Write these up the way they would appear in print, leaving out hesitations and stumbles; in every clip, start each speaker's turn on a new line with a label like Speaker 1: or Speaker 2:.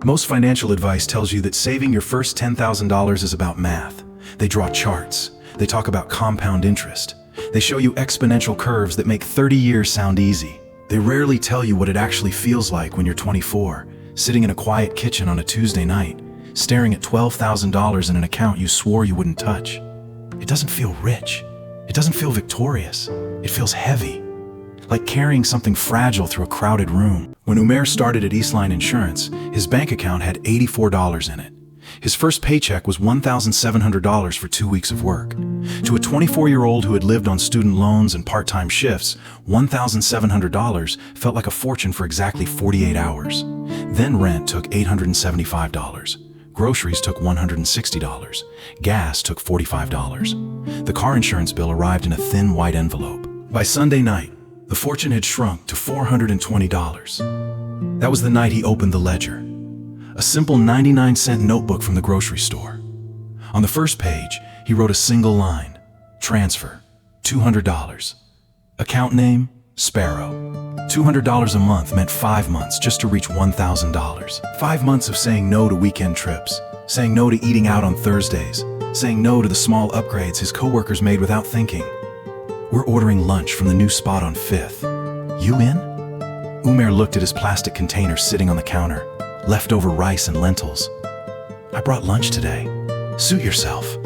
Speaker 1: Most financial advice tells you that saving your first $10,000 is about math. They draw charts. They talk about compound interest. They show you exponential curves that make 30 years sound easy. They rarely tell you what it actually feels like when you're 24, sitting in a quiet kitchen on a Tuesday night, staring at $12,000 in an account you swore you wouldn't touch. It doesn't feel rich. It doesn't feel victorious. It feels heavy, like carrying something fragile through a crowded room. When Umair started at Eastline Insurance, his bank account had $84 in it. His first paycheck was $1,700 for 2 weeks of work. To a 24-year-old who had lived on student loans and part-time shifts, $1,700 felt like a fortune for exactly 48 hours. Then rent took $875. Groceries took $160. Gas took $45. The car insurance bill arrived in a thin white envelope. By Sunday night, the fortune had shrunk to $420. That was the night he opened the ledger. A simple 99-cent notebook from the grocery store. On the first page, he wrote a single line: transfer, $200. Account name, Sparrow. $200 a month meant 5 months just to reach $1,000. 5 months of saying no to weekend trips, saying no to eating out on Thursdays, saying no to the small upgrades his coworkers made without thinking. We're ordering lunch from the new spot on 5th. You in? Umair looked at his plastic container sitting on the counter. Leftover rice and lentils. I brought lunch today. Suit yourself.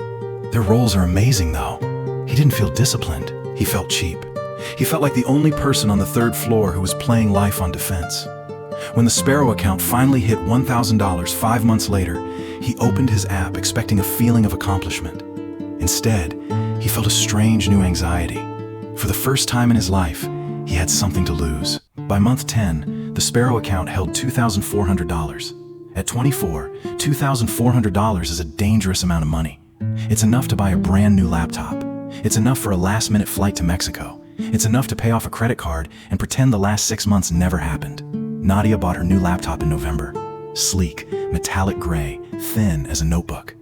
Speaker 1: Their rolls are amazing though. He didn't feel disciplined. He felt cheap. He felt like the only person on the 3rd floor who was playing life on defense. When the Sparrow account finally hit $1,000 5 months later, he opened his app expecting a feeling of accomplishment. Instead, he felt a strange new anxiety. For the first time in his life, he had something to lose. By month 10, the Sparrow account held $2,400. At 24, $2,400 is a dangerous amount of money. It's enough to buy a brand new laptop. It's enough for a last-minute flight to Mexico. It's enough to pay off a credit card and pretend the last 6 months never happened. Nadia bought her new laptop in November. Sleek, metallic gray, thin as a notebook.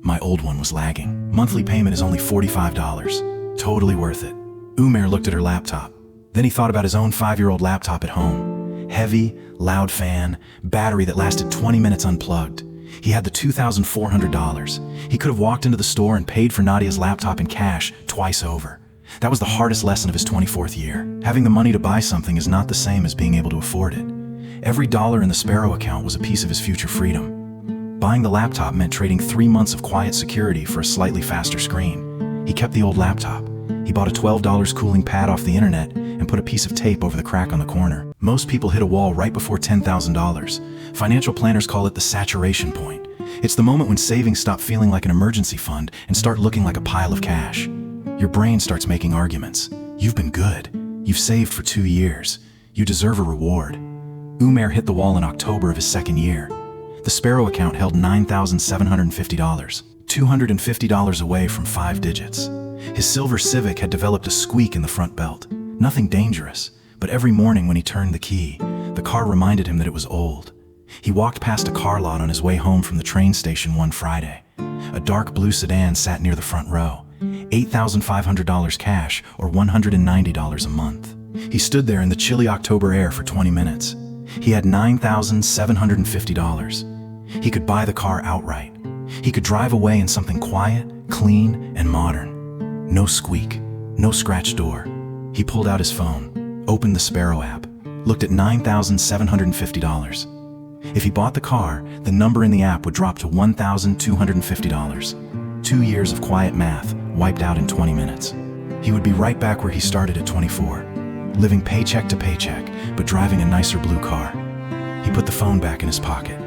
Speaker 1: My old one was lagging. Monthly payment is only $45. Totally worth it. Umair looked at her laptop. Then he thought about his own 5-year-old laptop at home. Heavy, loud fan, battery that lasted 20 minutes unplugged. He had the $2,400. He could have walked into the store and paid for Nadia's laptop in cash twice over. That was the hardest lesson of his 24th year. Having the money to buy something is not the same as being able to afford it. Every dollar in the Sparrow account was a piece of his future freedom. Buying the laptop meant trading 3 months of quiet security for a slightly faster screen. He kept the old laptop. He bought a $12 cooling pad off the internet and put a piece of tape over the crack on the corner. Most people hit a wall right before $10,000. Financial planners call it the saturation point. It's the moment when savings stop feeling like an emergency fund and start looking like a pile of cash. Your brain starts making arguments. You've been good. You've saved for 2 years. You deserve a reward. Umair hit the wall in October of his 2nd year. The Sparrow account held $9,750, $250 away from 5 digits. His silver Civic had developed a squeak in the front belt. Nothing dangerous, but every morning when he turned the key, the car reminded him that it was old. He walked past a car lot on his way home from the train station one Friday. A dark blue sedan sat near the front row. $8,500 cash, or $190 a month. He stood there in the chilly October air for 20 minutes. He had $9,750. He could buy the car outright. He could drive away in something quiet, clean, and modern. No squeak, no scratch door. He pulled out his phone, opened the Sparrow app, looked at $9,750. If he bought the car, the number in the app would drop to $1,250. 2 years of quiet math wiped out in 20 minutes. He would be right back where he started at 24, living paycheck to paycheck, but driving a nicer blue car. He put the phone back in his pocket,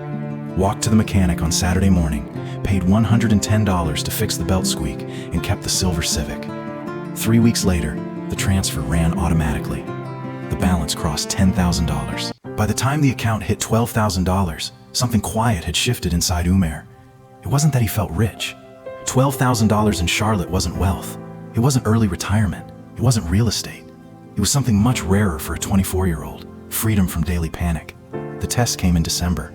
Speaker 1: walked to the mechanic on Saturday morning, paid $110 to fix the belt squeak, and kept the silver Civic. 3 weeks later, the transfer ran automatically. The balance crossed $10,000. By the time the account hit $12,000, something quiet had shifted inside Umair. It wasn't that he felt rich. $12,000 in Charlotte wasn't wealth. It wasn't early retirement. It wasn't real estate. It was something much rarer for a 24-year-old, freedom from daily panic. The test came in December.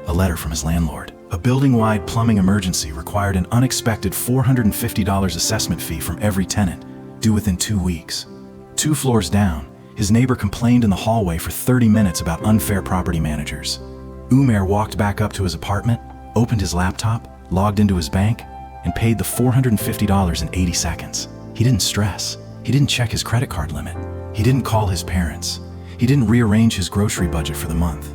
Speaker 1: A letter from his landlord. A building-wide plumbing emergency required an unexpected $450 assessment fee from every tenant, due within 2 weeks. 2 floors down, his neighbor complained in the hallway for 30 minutes about unfair property managers. Umair walked back up to his apartment, opened his laptop, logged into his bank, and paid the $450 in 80 seconds. He didn't stress. He didn't check his credit card limit. He didn't call his parents. He didn't rearrange his grocery budget for the month.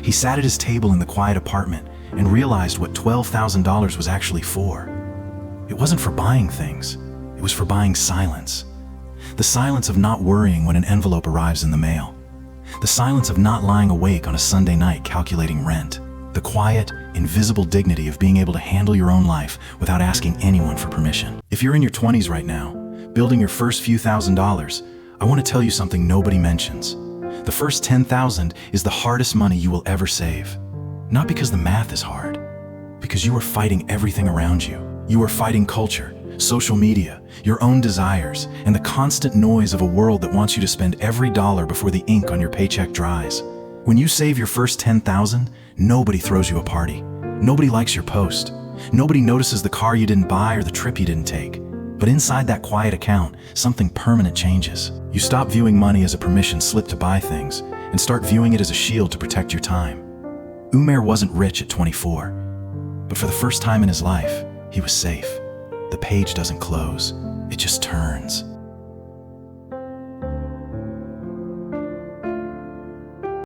Speaker 1: He sat at his table in the quiet apartment and realized what $12,000 was actually for. It wasn't for buying things. It was for buying silence. The silence of not worrying when an envelope arrives in the mail. The silence of not lying awake on a Sunday night calculating rent. The quiet, invisible dignity of being able to handle your own life without asking anyone for permission. If you're in your 20s right now, building your first few $1,000s, I want to tell you something nobody mentions. The first $10,000 is the hardest money you will ever save. Not because the math is hard, because you are fighting everything around you. You are fighting culture, social media, your own desires, and the constant noise of a world that wants you to spend every dollar before the ink on your paycheck dries. When you save your first $10,000, nobody throws you a party. Nobody likes your post. Nobody notices the car you didn't buy or the trip you didn't take. But inside that quiet account, something permanent changes. You stop viewing money as a permission slip to buy things and start viewing it as a shield to protect your time. Umair wasn't rich at 24, but for the first time in his life, he was safe. The page doesn't close, it just turns.